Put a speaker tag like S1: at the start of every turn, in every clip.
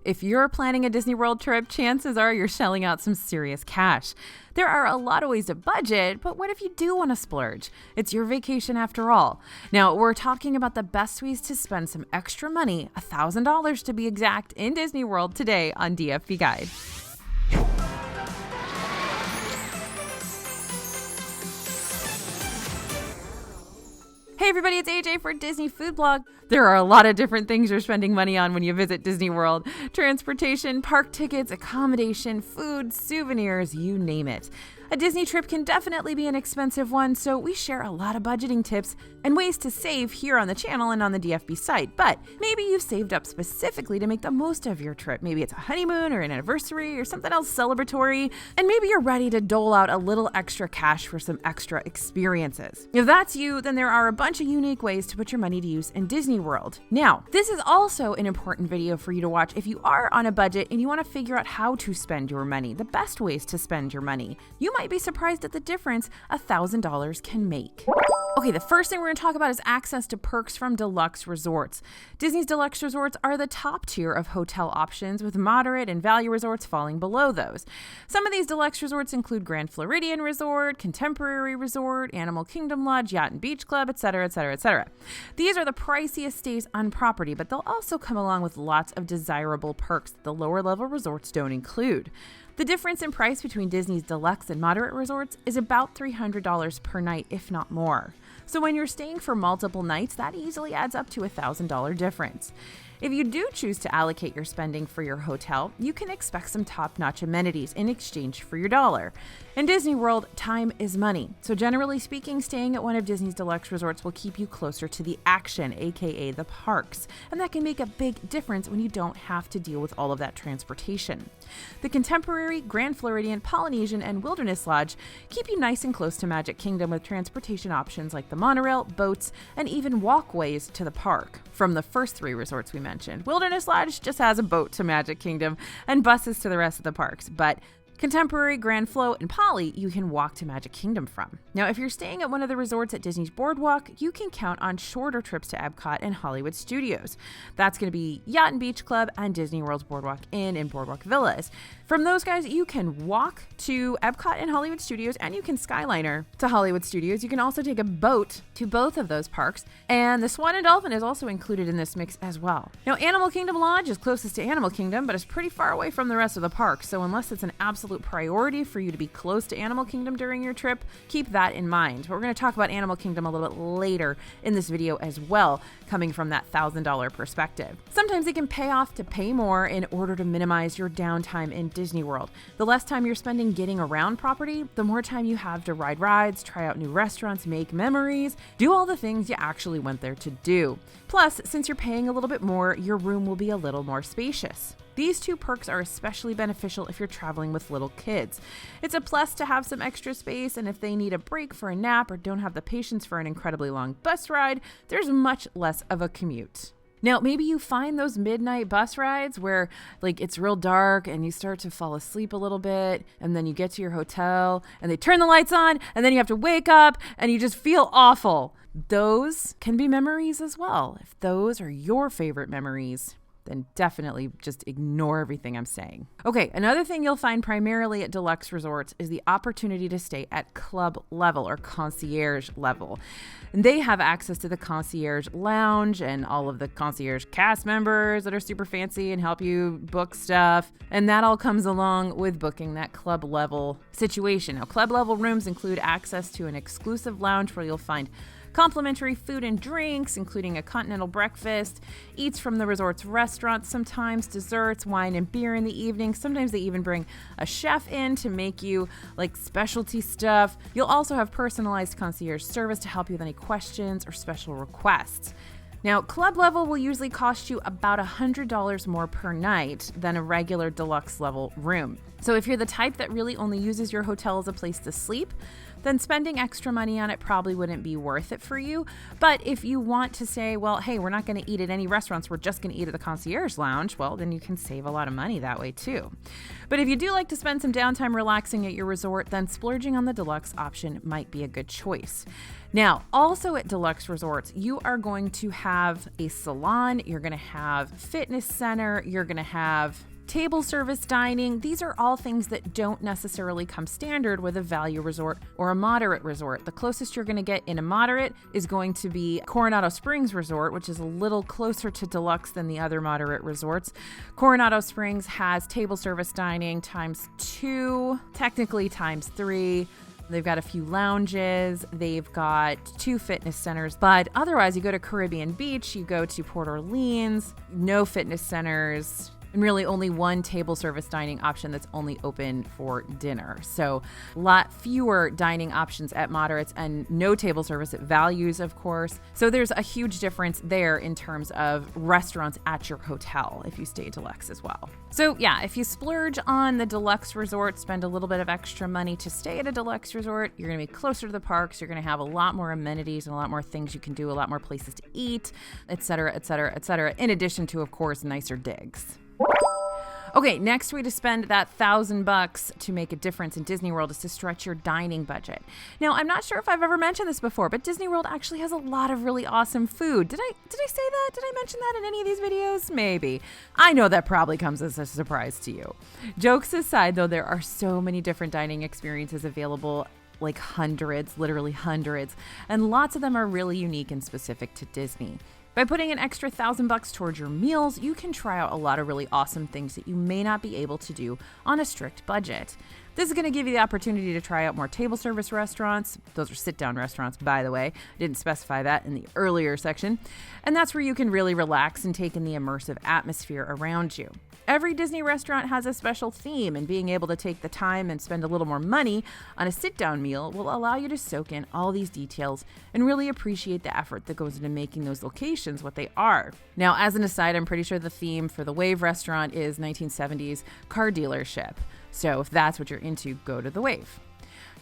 S1: If you're planning a Disney World trip, chances are you're shelling out some serious cash. There are a lot of ways to budget, but what if you do want to splurge? It's your vacation after all. Now, we're talking about the best ways to spend some extra money, $1,000 to be exact, in Disney World today on DFB Guide. Hey everybody, it's AJ for Disney Food Blog. There are a lot of different things you're spending money on when you visit Disney World. Transportation, park tickets, accommodation, food, souvenirs, you name it. A Disney trip can definitely be an expensive one, so we share a lot of budgeting tips and ways to save here on the channel and on the DFB site. But maybe you've saved up specifically to make the most of your trip. Maybe it's a honeymoon or an anniversary or something else celebratory, and maybe you're ready to dole out a little extra cash for some extra experiences. If that's you, then there are a bunch of unique ways to put your money to use in Disney World. Now, this is also an important video for you to watch if you are on a budget and you want to figure out how to spend your money, the best ways to spend your money. You might be surprised at the difference $1,000 can make. Okay, the first thing we're going to talk about is access to perks from Deluxe resorts. Disney's Deluxe resorts are the top tier of hotel options, with moderate and value resorts falling below those. Some of these Deluxe resorts include Grand Floridian Resort, Contemporary Resort, Animal Kingdom Lodge, Yacht and Beach Club, etc., etc., etc. These are the priciest stays on property, but they'll also come along with lots of desirable perks that the lower level resorts don't include. The difference in price between Disney's Deluxe and moderate resorts is about $300 per night, if not more. So when you're staying for multiple nights, that easily adds up to $1,000 difference. If you do choose to allocate your spending for your hotel, you can expect some top-notch amenities in exchange for your dollar. In Disney World, time is money. So generally speaking, staying at one of Disney's Deluxe resorts will keep you closer to the action, aka the parks. And that can make a big difference when you don't have to deal with all of that transportation. The Contemporary, Grand Floridian, Polynesian, and Wilderness Lodge keep you nice and close to Magic Kingdom with transportation options like the monorail, boats, and even walkways to the park. From the first three resorts we mentioned, Wilderness Lodge just has a boat to Magic Kingdom and buses to the rest of the parks, but Contemporary, Grand Float, and Poly, you can walk to Magic Kingdom from. Now, if you're staying at one of the resorts at Disney's Boardwalk, you can count on shorter trips to Epcot and Hollywood Studios. That's going to be Yacht and Beach Club and Disney World's Boardwalk Inn and Boardwalk Villas. From those guys, you can walk to Epcot and Hollywood Studios, and you can Skyliner to Hollywood Studios. You can also take a boat to both of those parks, and the Swan and Dolphin is also included in this mix as well. Now, Animal Kingdom Lodge is closest to Animal Kingdom, but is pretty far away from the rest of the park, so unless it's an absolute priority for you to be close to Animal Kingdom during your trip, keep that in mind. But we're going to talk about Animal Kingdom a little bit later in this video as well, coming from that $1,000 perspective. Sometimes it can pay off to pay more in order to minimize your downtime in Disney World. The less time you're spending getting around property, the more time you have to ride rides, try out new restaurants, make memories, do all the things you actually went there to do. Plus, since you're paying a little bit more, your room will be a little more spacious. These two perks are especially beneficial if you're traveling with little kids. It's a plus to have some extra space, and if they need a break for a nap or don't have the patience for an incredibly long bus ride, there's much less of a commute. Now, maybe you find those midnight bus rides where it's real dark and you start to fall asleep a little bit, and then you get to your hotel and they turn the lights on and then you have to wake up and you just feel awful. Those can be memories as well. If those are your favorite memories, then definitely just ignore everything I'm saying. Okay, another thing you'll find primarily at Deluxe resorts is the opportunity to stay at club level or concierge level. And they have access to the concierge lounge and all of the concierge cast members that are super fancy and help you book stuff. And that all comes along with booking that club level situation. Now, club level rooms include access to an exclusive lounge where you'll find complimentary food and drinks, including a continental breakfast, eats from the resort's restaurants, sometimes desserts, wine and beer in the evening. Sometimes they even bring a chef in to make you specialty stuff. You'll also have personalized concierge service to help you with any questions or special requests. Now, club level will usually cost you about $100 more per night than a regular deluxe level room. So if you're the type that really only uses your hotel as a place to sleep, then spending extra money on it probably wouldn't be worth it for you. But if you want to say, well, hey, we're not going to eat at any restaurants, we're just going to eat at the concierge lounge, well, then you can save a lot of money that way too. But if you do like to spend some downtime relaxing at your resort, then splurging on the deluxe option might be a good choice. Now, also at Deluxe Resorts, you are going to have a salon, you're going to have fitness center, you're going to have table service dining. These are all things that don't necessarily come standard with a value resort or a moderate resort. The closest you're going to get in a moderate is going to be Coronado Springs Resort, which is a little closer to Deluxe than the other moderate resorts. Coronado Springs has table service dining ×2, technically ×3. They've got a few lounges, they've got 2 fitness centers, but otherwise you go to Caribbean Beach, you go to Port Orleans, no fitness centers, and really only one table service dining option that's only open for dinner. So a lot fewer dining options at moderates and no table service at values, of course. So there's a huge difference there in terms of restaurants at your hotel if you stay deluxe as well. So yeah, if you splurge on the deluxe resort, spend a little bit of extra money to stay at a deluxe resort, you're going to be closer to the parks, you're going to have a lot more amenities and a lot more things you can do, a lot more places to eat, et cetera, et cetera, et cetera, in addition to, of course, nicer digs. Okay, next way to spend that $1,000 to make a difference in Disney World is to stretch your dining budget. Now, I'm not sure if I've ever mentioned this before, but Disney World actually has a lot of really awesome food. Did I say that? Did I mention that in any of these videos? Maybe. I know that probably comes as a surprise to you. Jokes aside, though, there are so many different dining experiences available, like hundreds, literally hundreds, and lots of them are really unique and specific to Disney. By putting an extra $1,000 towards your meals, you can try out a lot of really awesome things that you may not be able to do on a strict budget. This is going to give you the opportunity to try out more table service restaurants. Those are sit-down restaurants, by the way. I didn't specify that in the earlier section. And that's where you can really relax and take in the immersive atmosphere around you. Every Disney restaurant has a special theme, and being able to take the time and spend a little more money on a sit-down meal will allow you to soak in all these details and really appreciate the effort that goes into making those locations what they are. Now, as an aside, I'm pretty sure the theme for the Wave restaurant is 1970s car dealership. So if that's what you're into, go to the Wave.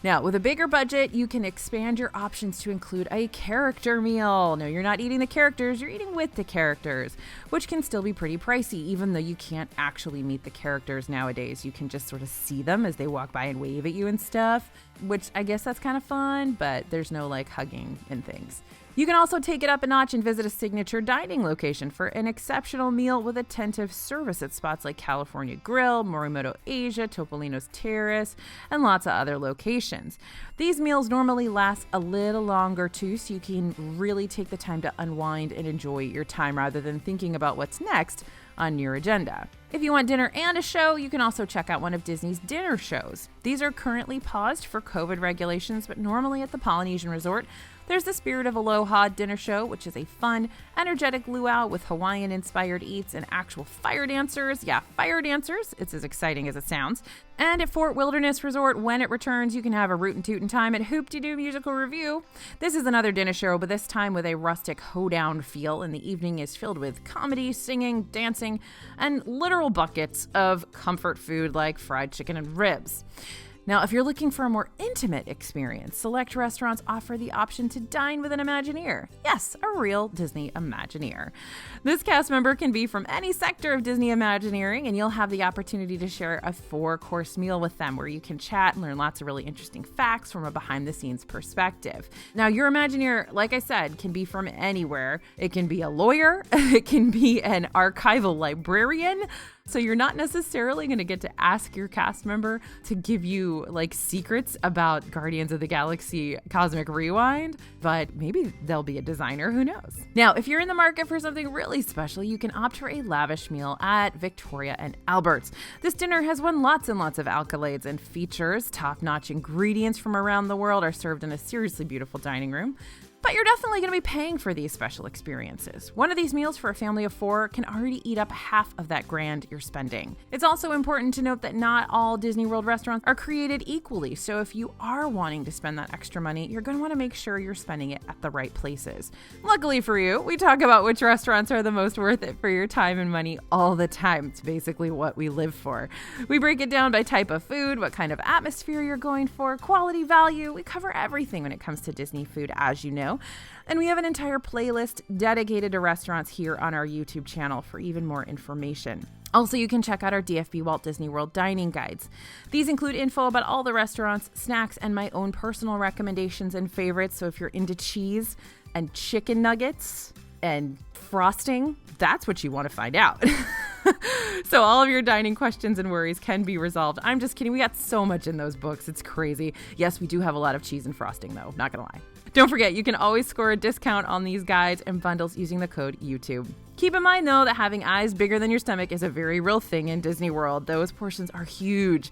S1: Now, with a bigger budget, you can expand your options to include a character meal. No, you're not eating the characters, you're eating with the characters, which can still be pretty pricey, even though you can't actually meet the characters nowadays. You can just sort of see them as they walk by and wave at you and stuff, which I guess that's kind of fun, but there's no like hugging and things. You can also take it up a notch and visit a signature dining location for an exceptional meal with attentive service at spots like California Grill, Morimoto Asia, Topolino's Terrace, and lots of other locations. These meals normally last a little longer too, so you can really take the time to unwind and enjoy your time rather than thinking about what's next on your agenda. If you want dinner and a show, you can also check out one of Disney's dinner shows. These are currently paused for COVID regulations, but normally at the Polynesian Resort, there's the Spirit of Aloha dinner show, which is a fun, energetic luau with Hawaiian-inspired eats and actual fire dancers. Yeah, fire dancers. It's as exciting as it sounds. And at Fort Wilderness Resort, when it returns, you can have a rootin' tootin' time at Hoop-de-Doo Musical Review. This is another dinner show, but this time with a rustic hoedown feel, and the evening is filled with comedy, singing, dancing, and literal buckets of comfort food like fried chicken and ribs. Now, if you're looking for a more intimate experience, select restaurants offer the option to dine with an Imagineer. Yes, a real Disney Imagineer. This cast member can be from any sector of Disney Imagineering, and you'll have the opportunity to share a 4-course meal with them where you can chat and learn lots of really interesting facts from a behind-the-scenes perspective. Now, your Imagineer, like I said, can be from anywhere. It can be a lawyer, it can be an archival librarian, so you're not necessarily going to get to ask your cast member to give you like secrets about Guardians of the Galaxy Cosmic Rewind, but maybe they'll be a designer, who knows? Now, if you're in the market for something really special, you can opt for a lavish meal at Victoria and Albert's. This dinner has won lots and lots of accolades and features. Top-notch ingredients from around the world are served in a seriously beautiful dining room. But you're definitely going to be paying for these special experiences. One of these meals for a family of 4 can already eat up half of that grand you're spending. It's also important to note that not all Disney World restaurants are created equally, so if you are wanting to spend that extra money, you're going to want to make sure you're spending it at the right places. Luckily for you, we talk about which restaurants are the most worth it for your time and money all the time. It's basically what we live for. We break it down by type of food, what kind of atmosphere you're going for, quality, value. We cover everything when it comes to Disney food, as you know. And we have an entire playlist dedicated to restaurants here on our YouTube channel for even more information. Also, you can check out our DFB Walt Disney World dining guides. These include info about all the restaurants, snacks, and my own personal recommendations and favorites. So if you're into cheese and chicken nuggets and frosting, that's what you want to find out. So all of your dining questions and worries can be resolved. I'm just kidding. We got so much in those books. It's crazy. Yes, we do have a lot of cheese and frosting, though. Not going to lie. Don't forget, you can always score a discount on these guides and bundles using the code YouTube. Keep in mind, though, that having eyes bigger than your stomach is a very real thing in Disney World. Those portions are huge.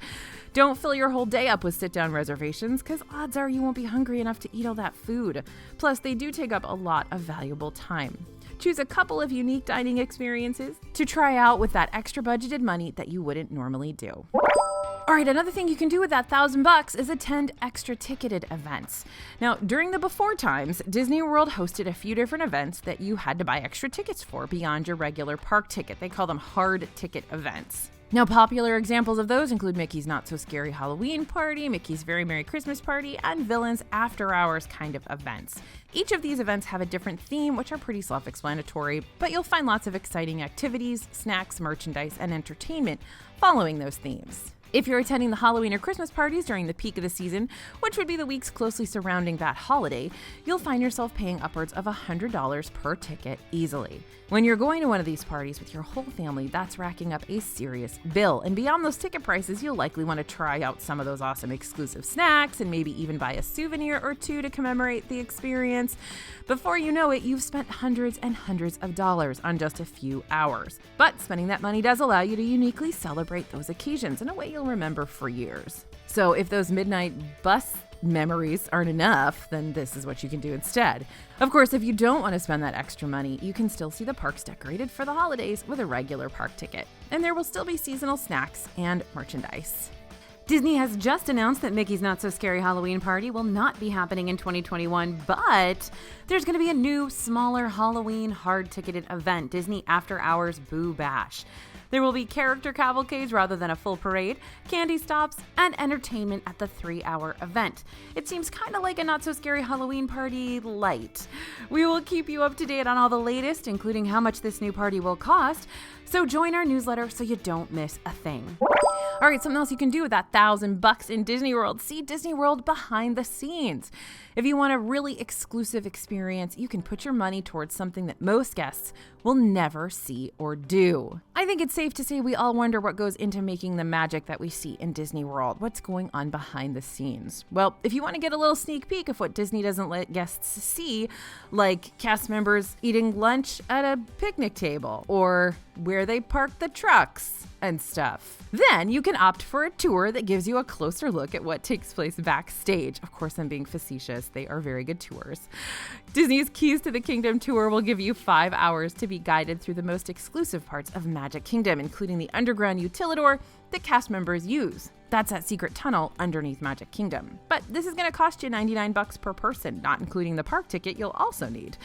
S1: Don't fill your whole day up with sit-down reservations, because odds are you won't be hungry enough to eat all that food. Plus, they do take up a lot of valuable time. Choose a couple of unique dining experiences to try out with that extra budgeted money that you wouldn't normally do. All right, another thing you can do with that $1,000 is attend extra ticketed events. Now, during the before times, Disney World hosted a few different events that you had to buy extra tickets for beyond your regular park ticket. They call them hard ticket events. Now, popular examples of those include Mickey's Not So Scary Halloween Party, Mickey's Very Merry Christmas Party, and Villains After Hours kind of events. Each of these events have a different theme, which are pretty self-explanatory, but you'll find lots of exciting activities, snacks, merchandise, and entertainment following those themes. If you're attending the Halloween or Christmas parties during the peak of the season, which would be the weeks closely surrounding that holiday, you'll find yourself paying upwards of $100 per ticket easily. When you're going to one of these parties with your whole family, that's racking up a serious bill. And beyond those ticket prices, you'll likely want to try out some of those awesome exclusive snacks and maybe even buy a souvenir or two to commemorate the experience. Before you know it, you've spent hundreds and hundreds of dollars on just a few hours. But spending that money does allow you to uniquely celebrate those occasions in a way you'll remember for years. So if those midnight bus memories aren't enough, then this is what you can do instead. Of course, if you don't want to spend that extra money, you can still see the parks decorated for the holidays with a regular park ticket. And there will still be seasonal snacks and merchandise. Disney has just announced that Mickey's Not So Scary Halloween Party will not be happening in 2021, but there's going to be a new, smaller Halloween hard-ticketed event, Disney After Hours Boo Bash. There will be character cavalcades rather than a full parade, candy stops, and entertainment at the 3-hour event. It seems kind of like a Not So Scary Halloween Party light. We will keep you up to date on all the latest, including how much this new party will cost, so join our newsletter so you don't miss a thing. All right, something else you can do with that $1,000 in Disney World. See Disney World behind the scenes. If you want a really exclusive experience, you can put your money towards something that most guests will never see or do. I think it's safe to say we all wonder what goes into making the magic that we see in Disney World. What's going on behind the scenes? Well, if you want to get a little sneak peek of what Disney doesn't let guests see, like cast members eating lunch at a picnic table or where they park the trucks and stuff, then you can opt for a tour that gives you a closer look at what takes place backstage. Of course, I'm being facetious. They are very good tours. Disney's Keys to the Kingdom tour will give you 5 hours to be guided through the most exclusive parts of Magic Kingdom, including the underground utilidor that cast members use. That's that secret tunnel underneath Magic Kingdom. But this is going to cost you $99 per person, not including the park ticket you'll also need.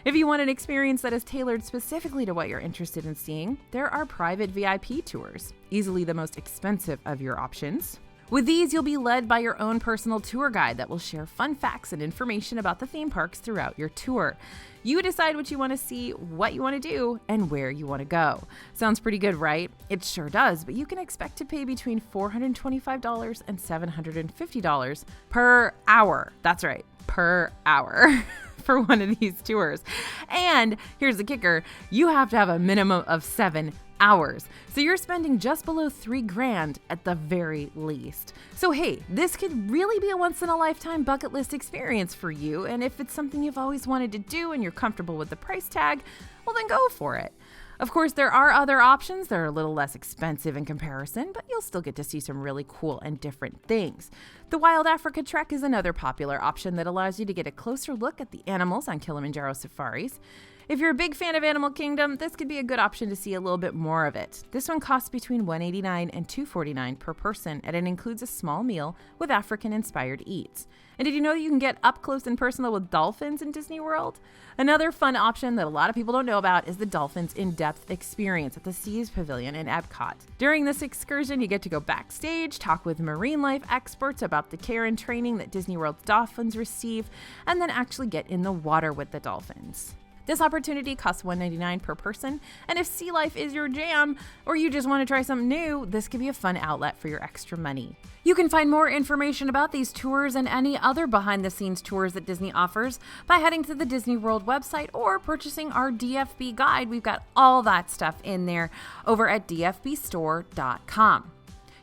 S1: If you want an experience that is tailored specifically to what you're interested in seeing, there are private VIP tours, easily the most expensive of your options. With these, you'll be led by your own personal tour guide that will share fun facts and information about the theme parks throughout your tour. You decide what you want to see, what you want to do, and where you want to go. Sounds pretty good, right? It sure does, but you can expect to pay between $425 and $750 per hour. That's right, per hour. For one of these tours. And here's the kicker, you have to have a minimum of 7 hours. So you're spending just below $3,000 at the very least. So hey, this could really be a once in a lifetime bucket list experience for you. And if it's something you've always wanted to do and you're comfortable with the price tag, well then go for it. Of course, there are other options that are a little less expensive in comparison, but you'll still get to see some really cool and different things. The Wild Africa Trek is another popular option that allows you to get a closer look at the animals on Kilimanjaro safaris. If you're a big fan of Animal Kingdom, this could be a good option to see a little bit more of it. This one costs between $189 and $249 per person, and it includes a small meal with African-inspired eats. And did you know that you can get up close and personal with dolphins in Disney World? Another fun option that a lot of people don't know about is the Dolphins In-Depth experience at the Seas Pavilion in Epcot. During this excursion, you get to go backstage, talk with marine life experts about the care and training that Disney World's dolphins receive, and then actually get in the water with the dolphins. This opportunity costs $199 per person, and if sea life is your jam, or you just want to try something new, this could be a fun outlet for your extra money. You can find more information about these tours and any other behind-the-scenes tours that Disney offers by heading to the Disney World website or purchasing our DFB guide. We've got all that stuff in there over at dfbstore.com.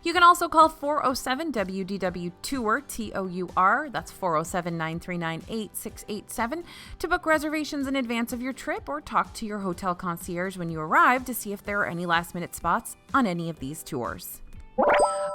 S1: You can also call 407-WDW-TOUR, T-O-U-R, that's 407-939-8687, to book reservations in advance of your trip or talk to your hotel concierge when you arrive to see if there are any last-minute spots on any of these tours.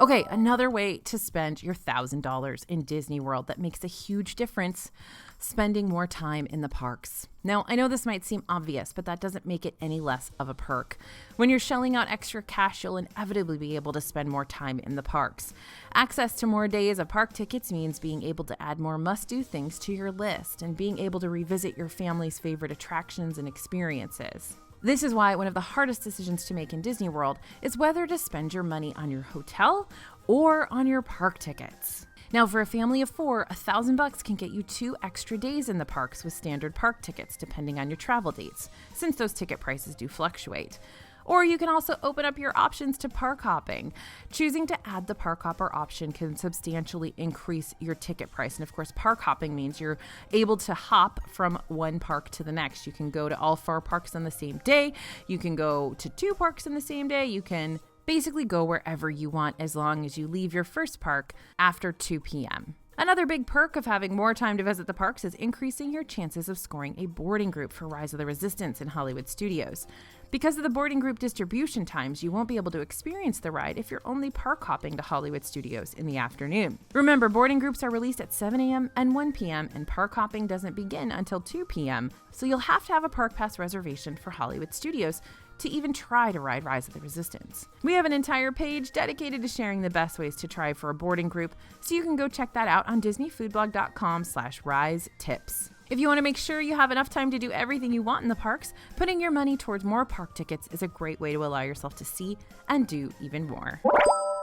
S1: Okay, another way to spend your $1,000 in Disney World that makes a huge difference: spending more time in the parks. Now, I know this might seem obvious, but that doesn't make it any less of a perk. When you're shelling out extra cash, you'll inevitably be able to spend more time in the parks. Access to more days of park tickets means being able to add more must-do things to your list and being able to revisit your family's favorite attractions and experiences. This is why one of the hardest decisions to make in Disney World is whether to spend your money on your hotel or on your park tickets. Now, for a family of 4, $1,000 can get you 2 extra days in the parks with standard park tickets, depending on your travel dates, since those ticket prices do fluctuate. Or you can also open up your options to park hopping. Choosing to add the park hopper option can substantially increase your ticket price. And of course, park hopping means you're able to hop from one park to the next. You can go to all 4 parks on the same day. You can go to 2 parks in the same day. You can basically go wherever you want as long as you leave your first park after 2 p.m. Another big perk of having more time to visit the parks is increasing your chances of scoring a boarding group for Rise of the Resistance in Hollywood Studios. Because of the boarding group distribution times, you won't be able to experience the ride if you're only park hopping to Hollywood Studios in the afternoon. Remember, boarding groups are released at 7 a.m. and 1 p.m., and park hopping doesn't begin until 2 p.m., so you'll have to have a park pass reservation for Hollywood Studios to even try to ride Rise of the Resistance. We have an entire page dedicated to sharing the best ways to try for a boarding group, so you can go check that out on disneyfoodblog.com/rise-tips. If you want to make sure you have enough time to do everything you want in the parks, putting your money towards more park tickets is a great way to allow yourself to see and do even more.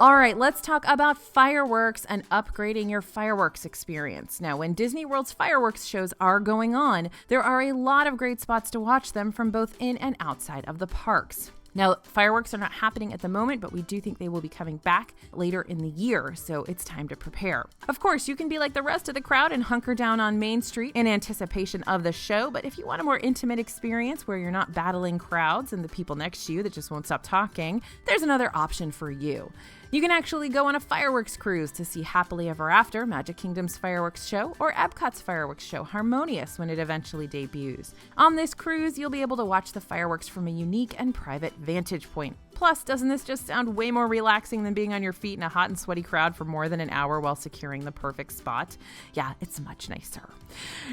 S1: All right, let's talk about fireworks and upgrading your fireworks experience. Now, when Disney World's fireworks shows are going on, there are a lot of great spots to watch them from both in and outside of the parks. Now, fireworks are not happening at the moment, but we do think they will be coming back later in the year, so it's time to prepare. Of course, you can be like the rest of the crowd and hunker down on Main Street in anticipation of the show, but if you want a more intimate experience where you're not battling crowds and the people next to you that just won't stop talking, there's another option for you. You can actually go on a fireworks cruise to see Happily Ever After, Magic Kingdom's fireworks show, or Epcot's fireworks show, Harmonious, when it eventually debuts. On this cruise, you'll be able to watch the fireworks from a unique and private vantage point. Plus, doesn't this just sound way more relaxing than being on your feet in a hot and sweaty crowd for more than an hour while securing the perfect spot? Yeah, it's much nicer.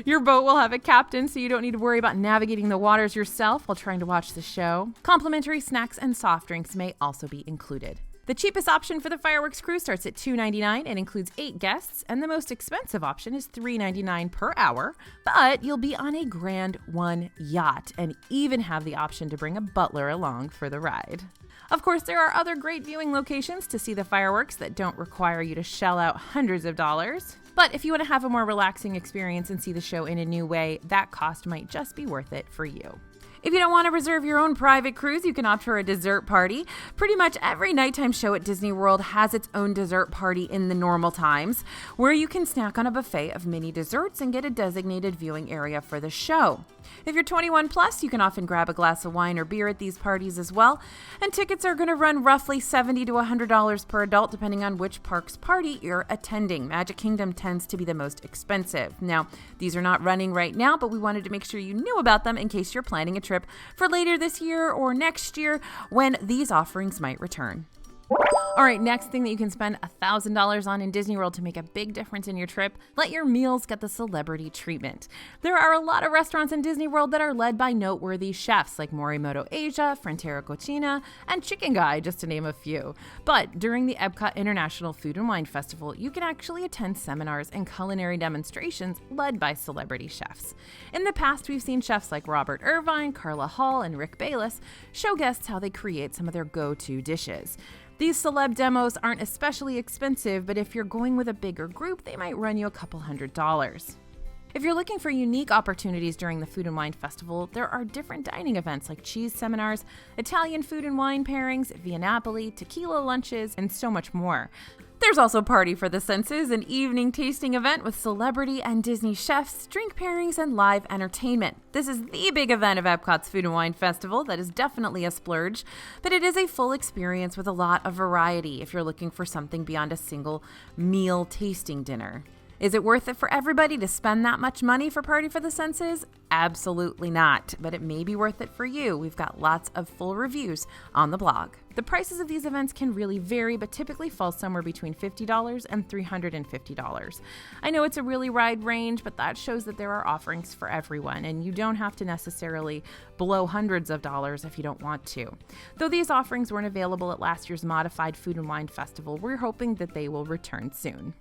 S1: Your boat will have a captain, so you don't need to worry about navigating the waters yourself while trying to watch the show. Complimentary snacks and soft drinks may also be included. The cheapest option for the fireworks cruise starts at $2.99 and includes 8 guests, and the most expensive option is $3.99 per hour, but you'll be on a Grand One yacht and even have the option to bring a butler along for the ride. Of course, there are other great viewing locations to see the fireworks that don't require you to shell out hundreds of dollars. But if you want to have a more relaxing experience and see the show in a new way, that cost might just be worth it for you. If you don't want to reserve your own private cruise, you can opt for a dessert party. Pretty much every nighttime show at Disney World has its own dessert party in the normal times, where you can snack on a buffet of mini desserts and get a designated viewing area for the show. If you're 21 plus, you can often grab a glass of wine or beer at these parties as well. And tickets are going to run roughly $70 to $100 per adult, depending on which park's party you're attending. Magic Kingdom tends to be the most expensive. Now, these are not running right now, but we wanted to make sure you knew about them in case you're planning a trip for later this year or next year when these offerings might return. All right, next thing that you can spend $1,000 on in Disney World to make a big difference in your trip, let your meals get the celebrity treatment. There are a lot of restaurants in Disney World that are led by noteworthy chefs like Morimoto Asia, Frontera Cucina, and Chicken Guy, just to name a few. But during the Epcot International Food and Wine Festival, you can actually attend seminars and culinary demonstrations led by celebrity chefs. In the past, we've seen chefs like Robert Irvine, Carla Hall, and Rick Bayless show guests how they create some of their go-to dishes. These celeb demos aren't especially expensive, but if you're going with a bigger group, they might run you a couple $100s. If you're looking for unique opportunities during the Food and Wine Festival, there are different dining events like cheese seminars, Italian food and wine pairings, Via Napoli, tequila lunches, and so much more. There's also Party for the Senses, an evening tasting event with celebrity and Disney chefs, drink pairings, and live entertainment. This is the big event of Epcot's Food and Wine Festival that is definitely a splurge, but it is a full experience with a lot of variety if you're looking for something beyond a single meal tasting dinner. Is it worth it for everybody to spend that much money for Party for the Senses? Absolutely not, but it may be worth it for you. We've got lots of full reviews on the blog. The prices of these events can really vary, but typically fall somewhere between $50 and $350. I know it's a really wide range, but that shows that there are offerings for everyone, and you don't have to necessarily blow hundreds of dollars if you don't want to. Though these offerings weren't available at last year's Modified Food and Wine Festival, we're hoping that they will return soon.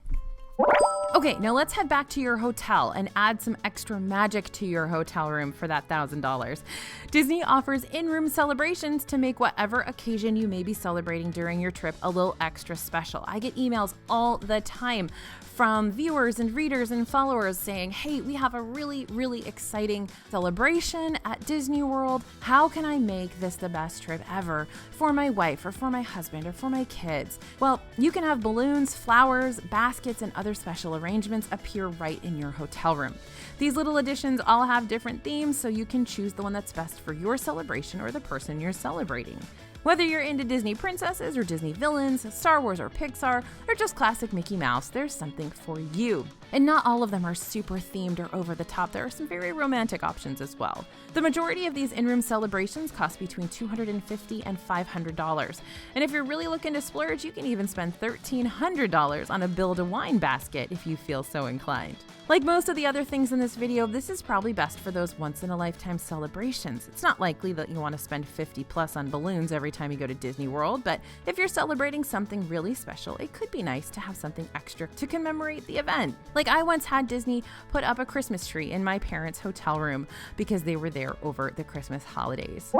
S1: Okay, now let's head back to your hotel and add some extra magic to your hotel room for that $1,000. Disney offers in-room celebrations to make whatever occasion you may be celebrating during your trip a little extra special. I get emails all the time from viewers and readers and followers saying, hey, we have a really, really exciting celebration at Disney World. How can I make this the best trip ever for my wife or for my husband or for my kids? Well, you can have balloons, flowers, baskets, and other special arrangements appear right in your hotel room. These little additions all have different themes, so you can choose the one that's best for your celebration or the person you're celebrating. Whether you're into Disney princesses or Disney villains, Star Wars or Pixar, or just classic Mickey Mouse, there's something for you. And not all of them are super themed or over the top. There are some very romantic options as well. The majority of these in-room celebrations cost between $250 and $500. And if you're really looking to splurge, you can even spend $1,300 on a Build-A-Wine basket if you feel so inclined. Like most of the other things in this video, this is probably best for those once-in-a-lifetime celebrations. It's not likely that you want to spend $50+ on balloons every time you go to Disney World, but if you're celebrating something really special, it could be nice to have something extra to commemorate the event. Like I once had Disney put up a Christmas tree in my parents' hotel room because they were there over the Christmas holidays.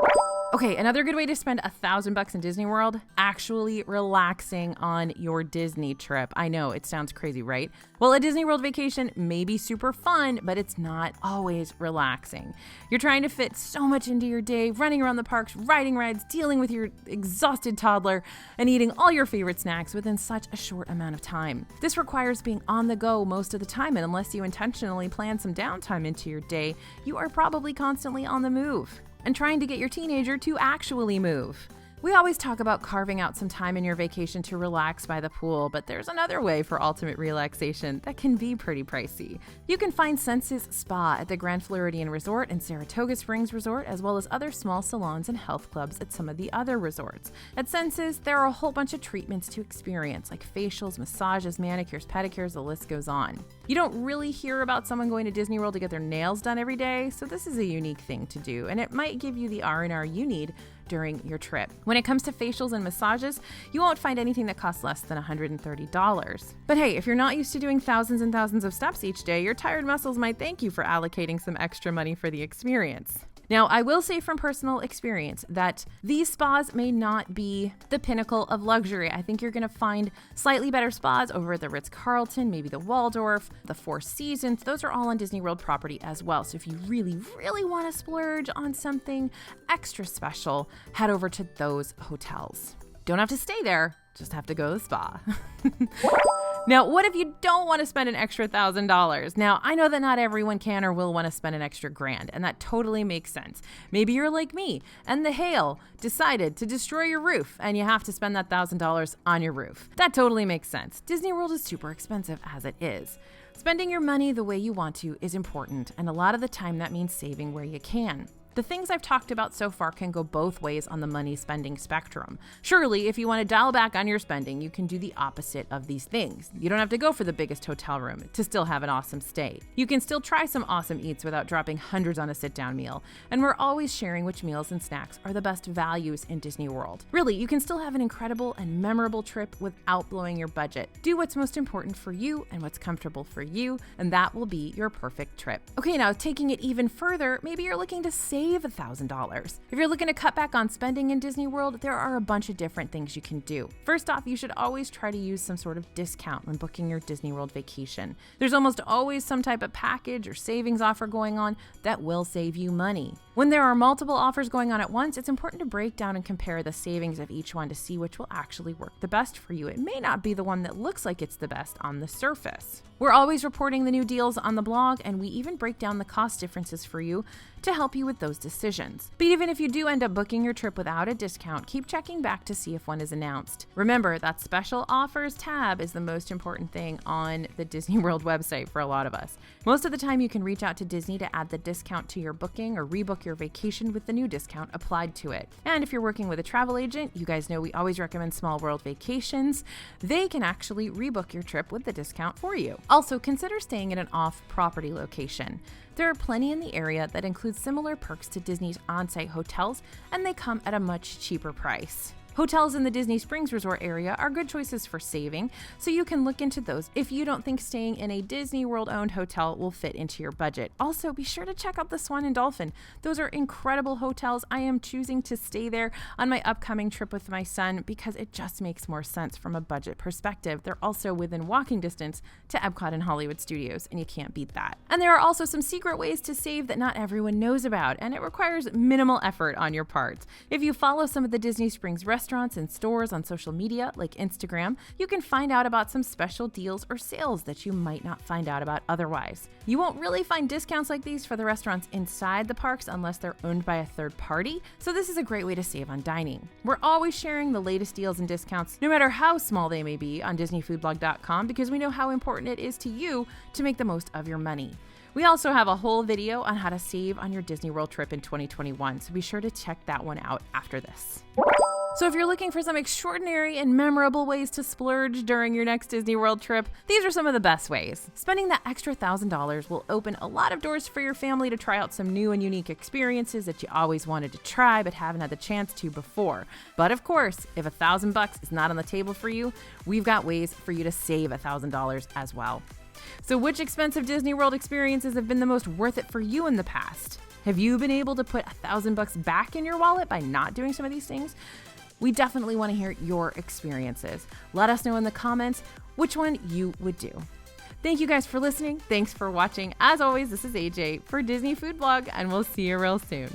S1: Okay, another good way to spend $1,000 in Disney World, actually relaxing on your Disney trip. I know, it sounds crazy, right? Well, a Disney World vacation may be super fun, but it's not always relaxing. You're trying to fit so much into your day, running around the parks, riding rides, dealing with your exhausted toddler, and eating all your favorite snacks within such a short amount of time. This requires being on the go most of the time, and unless you intentionally plan some downtime into your day, you are probably constantly on the move and trying to get your teenager to actually move. We always talk about carving out some time in your vacation to relax by the pool, but there's another way for ultimate relaxation that can be pretty pricey. You can find Senses Spa at the Grand Floridian Resort and Saratoga Springs Resort, as well as other small salons and health clubs at some of the other resorts. At Senses, there are a whole bunch of treatments to experience, like facials, massages, manicures, pedicures, the list goes on. You don't really hear about someone going to Disney World to get their nails done every day, so this is a unique thing to do, and it might give you the R&R you need during your trip. When it comes to facials and massages, you won't find anything that costs less than $130. But hey, if you're not used to doing thousands and thousands of steps each day, your tired muscles might thank you for allocating some extra money for the experience. Now, I will say from personal experience that these spas may not be the pinnacle of luxury. I think you're going to find slightly better spas over at the Ritz-Carlton, maybe the Waldorf, the Four Seasons. Those are all on Disney World property as well. So if you really, really want to splurge on something extra special, head over to those hotels. Don't have to stay there, just have to go to the spa. Now, what if you don't want to spend an extra $1,000? Now, I know that not everyone can or will want to spend an extra grand, and that totally makes sense. Maybe you're like me, and the hail decided to destroy your roof, and you have to spend that $1,000 on your roof. That totally makes sense. Disney World is super expensive as it is. Spending your money the way you want to is important, and a lot of the time that means saving where you can. The things I've talked about so far can go both ways on the money spending spectrum. Surely, if you want to dial back on your spending, you can do the opposite of these things. You don't have to go for the biggest hotel room to still have an awesome stay. You can still try some awesome eats without dropping hundreds on a sit-down meal. And we're always sharing which meals and snacks are the best values in Disney World. Really, you can still have an incredible and memorable trip without blowing your budget. Do what's most important for you and what's comfortable for you, and that will be your perfect trip. Okay, now taking it even further, maybe you're looking to save $1,000. If you're looking to cut back on spending in Disney World, there are a bunch of different things you can do. First off, you should always try to use some sort of discount when booking your Disney World vacation. There's almost always some type of package or savings offer going on that will save you money. When there are multiple offers going on at once, it's important to break down and compare the savings of each one to see which will actually work the best for you. It may not be the one that looks like it's the best on the surface. We're always reporting the new deals on the blog, and we even break down the cost differences for you to help you with those decisions. But even if you do end up booking your trip without a discount, keep checking back to see if one is announced. Remember, that special offers tab is the most important thing on the Disney World website for a lot of us. Most of the time, you can reach out to Disney to add the discount to your booking or rebook your vacation with the new discount applied to it. And if you're working with a travel agent, you guys know we always recommend Small World Vacations. They can actually rebook your trip with the discount for you. Also, consider staying at an off-property location. There are plenty in the area that include similar perks to Disney's on-site hotels, and they come at a much cheaper price. Hotels in the Disney Springs Resort area are good choices for saving, so you can look into those if you don't think staying in a Disney World-owned hotel will fit into your budget. Also, be sure to check out the Swan and Dolphin. Those are incredible hotels. I am choosing to stay there on my upcoming trip with my son because it just makes more sense from a budget perspective. They're also within walking distance to Epcot and Hollywood Studios, and you can't beat that. And there are also some secret ways to save that not everyone knows about, and it requires minimal effort on your part. If you follow some of the Disney Springs restaurants and stores on social media like Instagram, you can find out about some special deals or sales that you might not find out about otherwise. You won't really find discounts like these for the restaurants inside the parks unless they're owned by a third party, so this is a great way to save on dining. We're always sharing the latest deals and discounts, no matter how small they may be, on DisneyFoodblog.com because we know how important it is to you to make the most of your money. We also have a whole video on how to save on your Disney World trip in 2021, so be sure to check that one out after this. So if you're looking for some extraordinary and memorable ways to splurge during your next Disney World trip, these are some of the best ways. Spending that extra $1,000 will open a lot of doors for your family to try out some new and unique experiences that you always wanted to try but haven't had the chance to before. But of course, if $1,000 is not on the table for you, we've got ways for you to save $1,000 as well. So which expensive Disney World experiences have been the most worth it for you in the past? Have you been able to put $1,000 back in your wallet by not doing some of these things? We definitely want to hear your experiences. Let us know in the comments which one you would do. Thank you guys for listening. Thanks for watching. As always, this is AJ for Disney Food Blog, and we'll see you real soon.